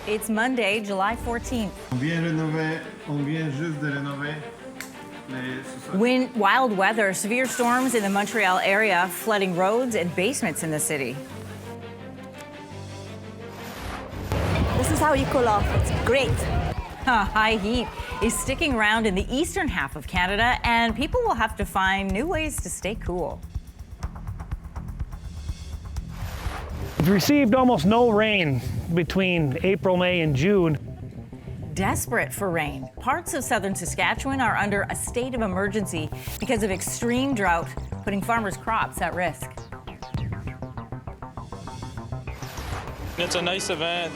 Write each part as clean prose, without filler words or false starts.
It's Monday, July 14th. On vient juste de rénover. Wild weather, severe storms in the Montreal area, flooding roads and basements in the city. This is how you cool off. It's great. High heat is sticking around in the eastern half of Canada, and people will have to find new ways to stay cool. We've received almost no rain between April, May, and June. Desperate for rain, parts of southern Saskatchewan are under a state of emergency because of extreme drought, putting farmers' crops at risk. It's a nice event.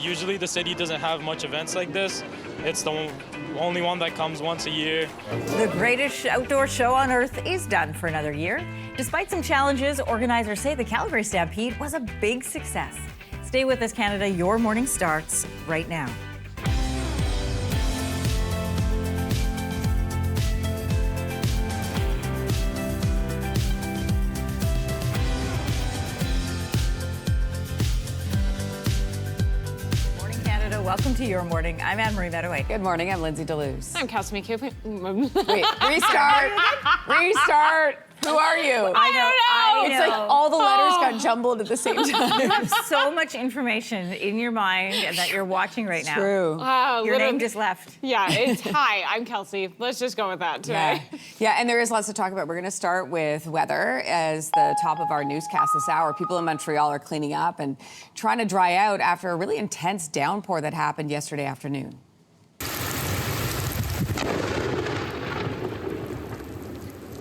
Usually the city doesn't have much events like this. It's the only one that comes once a year. The greatest outdoor show on earth is done for another year. Despite some challenges, organizers say the Calgary Stampede was a big success. Stay with us, Canada. Your morning starts right now. Welcome to Your Morning. I'm Anne-Marie Mediwake. Good morning. I'm Lindsey Deluce. I'm Kelsey McEwen. Wait, restart. Restart. Wwho are you? I know. It's like all the letters got jumbled at the same time. You have so much information in your mind that you're watching right now. True. Your name just left. Yeah, it's hi, I'm Kelsey. Let's just go with that today. Yeah, and there is lots to talk about. We're going to start with weather as the top of our newscast this hour. People in Montreal are cleaning up and trying to dry out after a really intense downpour that happened yesterday afternoon.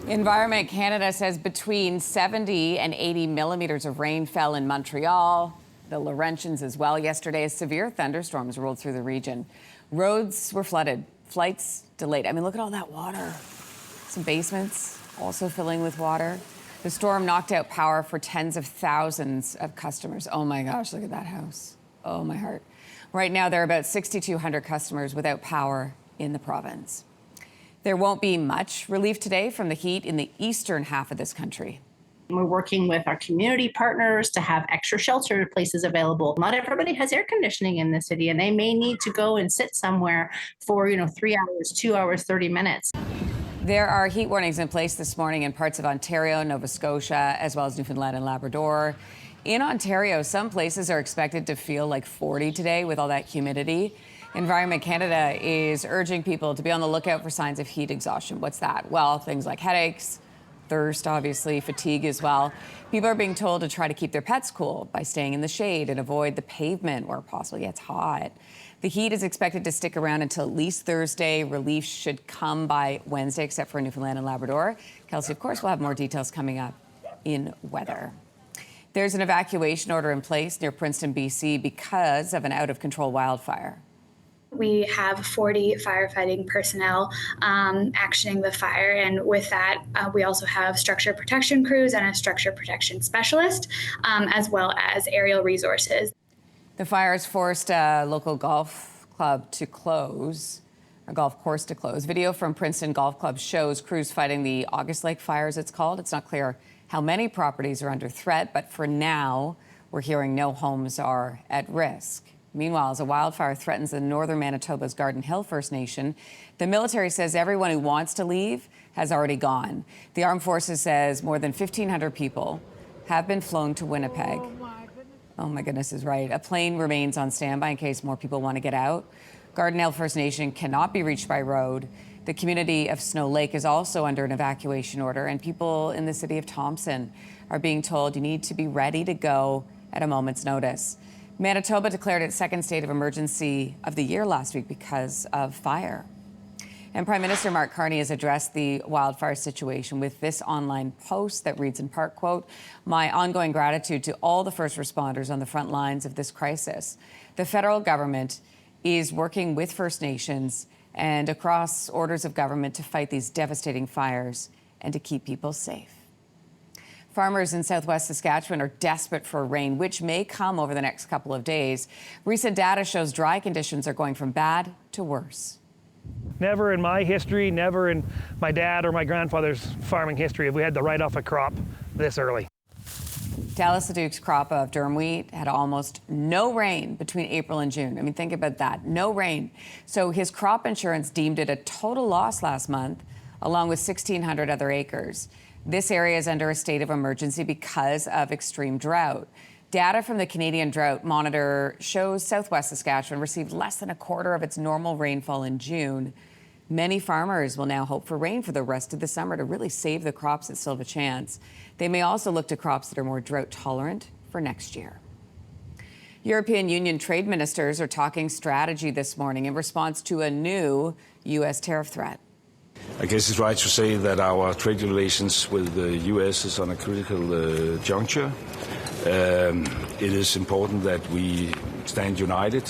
Environment Canada says between 70 and 80 millimeters of rain fell in Montreal, the Laurentians as well yesterday as severe thunderstorms rolled through the region. Roads were flooded, flights delayed. I mean, look at all that water. Some basements also filling with water. The storm knocked out power for tens of thousands of customers. Oh my gosh, look at that house. Oh, my heart. Right now, there are about 6,200 customers without power in the province. There won't be much relief today from the heat in the eastern half of this country. We're working with our community partners to have extra shelter places available. Not everybody has air conditioning in the city, and they may need to go and sit somewhere for, 3 hours, 2 hours, 30 minutes. There are heat warnings in place this morning in parts of Ontario, Nova Scotia, as well as Newfoundland and Labrador. In Ontario, some places are expected to feel like 40 today with all that humidity. Environment Canada is urging people to be on the lookout for signs of heat exhaustion. What's that? Well, things like headaches, thirst, obviously, fatigue as well. People are being told to try to keep their pets cool by staying in the shade and avoid the pavement where possible. Yeah, it's hot. The heat is expected to stick around until at least Thursday. Relief should come by Wednesday, except for Newfoundland and Labrador. Kelsey, of course, will have more details coming up in weather. There's an evacuation order in place near Princeton, BC, because of an out-of-control wildfire. We have 40 firefighting personnel actioning the fire, and with that, we also have structure protection crews and a structure protection specialist, as well as aerial resources. The fire has forced a local golf club to close, a golf course to close. Video from Princeton Golf Club shows crews fighting the August Lake fire, as it's called. It's not clear how many properties are under threat, but for now, we're hearing no homes are at risk. Meanwhile, as a wildfire threatens the northern Manitoba's Garden Hill First Nation, the military says everyone who wants to leave has already gone. The Armed Forces says more than 1,500 people have been flown to Winnipeg. Oh my goodness is right. A plane remains on standby in case more people want to get out. Garden Hill First Nation cannot be reached by road. The community of Snow Lake is also under an evacuation order, and people in the city of Thompson are being told you need to be ready to go at a moment's notice. Manitoba declared its second state of emergency of the year last week because of fire. And Prime Minister Mark Carney has addressed the wildfire situation with this online post that reads in part, quote, "My ongoing gratitude to all the first responders on the front lines of this crisis. The federal government is working with First Nations and across orders of government to fight these devastating fires and to keep people safe." Farmers in southwest Saskatchewan are desperate for rain, which may come over the next couple of days. Recent data shows dry conditions are going from bad to worse. Never in my history, never in my dad or my grandfather's farming history have we had to write off a crop this early. Dallas Leduc's crop of durum wheat had almost no rain between April and June. I mean, think about that. No rain. So his crop insurance deemed it a total loss last month, along with 1,600 other acres. This area is under a state of emergency because of extreme drought. Data from the Canadian Drought Monitor shows southwest Saskatchewan received less than a quarter of its normal rainfall in June. Many farmers will now hope for rain for the rest of the summer to really save the crops that still have a chance. They may also look to crops that are more drought tolerant for next year. European Union trade ministers are talking strategy this morning in response to a new U.S. tariff threat. I guess it's right to say that our trade relations with the U.S. is on a critical juncture. It is important that we stand united.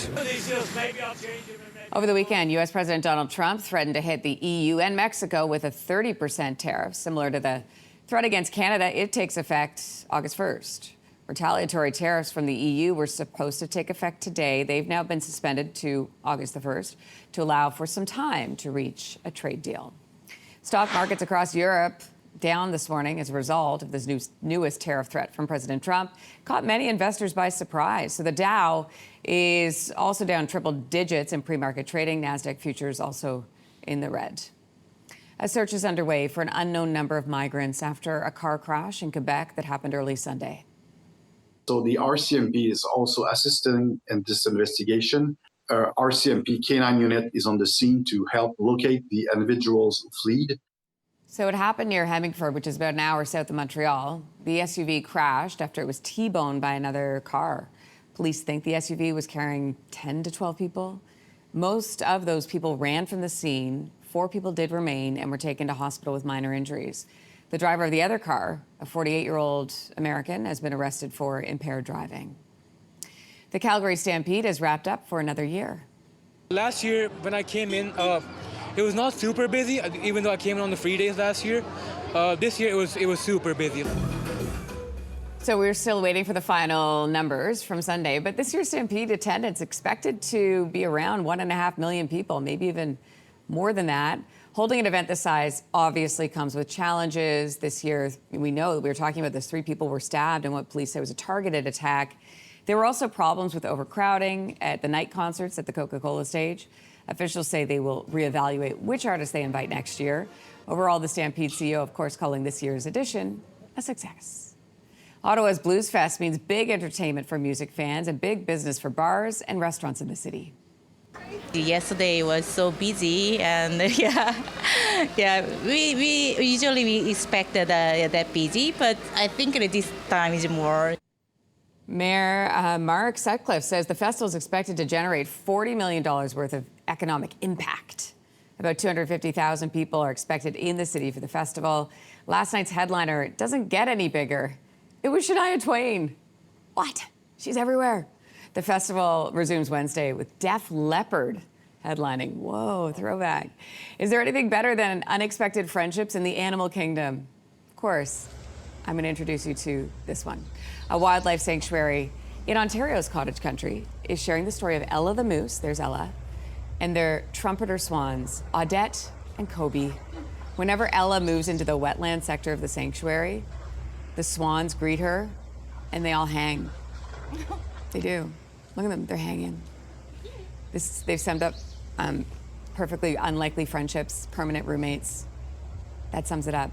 Over the weekend, U.S. President Donald Trump threatened to hit the EU and Mexico with a 30% tariff, similar to the threat against Canada. It takes effect August 1st. Retaliatory tariffs from the EU were supposed to take effect today. They've now been suspended to August the 1st to allow for some time to reach a trade deal. Stock markets across Europe down this morning as a result of this newest tariff threat from President Trump. Caught many investors by surprise. So the Dow is also down triple digits in pre-market trading. NASDAQ futures also in the red. A search is underway for an unknown number of migrants after a car crash in Quebec that happened early Sunday. So the RCMP is also assisting in this investigation. RCMP K9 unit is on the scene to help locate the individuals who fled. So it happened near Hemmingford, which is about an hour south of Montreal. The SUV crashed after it was T-boned by another car. Police think the SUV was carrying 10 to 12 people. Most of those people ran from the scene. 4 people did remain and were taken to hospital with minor injuries. The driver of the other car, a 48-year-old American, has been arrested for impaired driving. The Calgary Stampede has wrapped up for another year. Last year, when I came in, it was not super busy, even though I came in on the free days last year. This year, it was super busy. So we're still waiting for the final numbers from Sunday, but this year's Stampede attendance expected to be around 1.5 million people, maybe even more than that. Holding an event this size obviously comes with challenges. This year, we know that we were talking about this, 3 people were stabbed in what police say was a targeted attack. There were also problems with overcrowding at the night concerts at the Coca-Cola stage. Officials say they will reevaluate which artists they invite next year. Overall, the Stampede CEO, of course, calling this year's edition a success. Ottawa's Bluesfest means big entertainment for music fans and big business for bars and restaurants in the city. Yesterday was so busy, and we usually expected that busy, but I think this time is more. Mayor Mark Sutcliffe says the festival is expected to generate $40 million worth of economic impact. About 250,000 people are expected in the city for the festival. Last night's headliner doesn't get any bigger. It was Shania Twain. What? She's everywhere. The festival resumes Wednesday with Def Leppard headlining. Whoa, throwback. Is there anything better than unexpected friendships in the animal kingdom? Of course. I'm going to introduce you to this one. A wildlife sanctuary in Ontario's cottage country is sharing the story of Ella the moose, there's Ella, and their trumpeter swans, Audette and Kobe. Whenever Ella moves into the wetland sector of the sanctuary, the swans greet her and they all hang. They do. Look at them, they're hanging. They've summed up perfectly unlikely friendships, permanent roommates. That sums it up.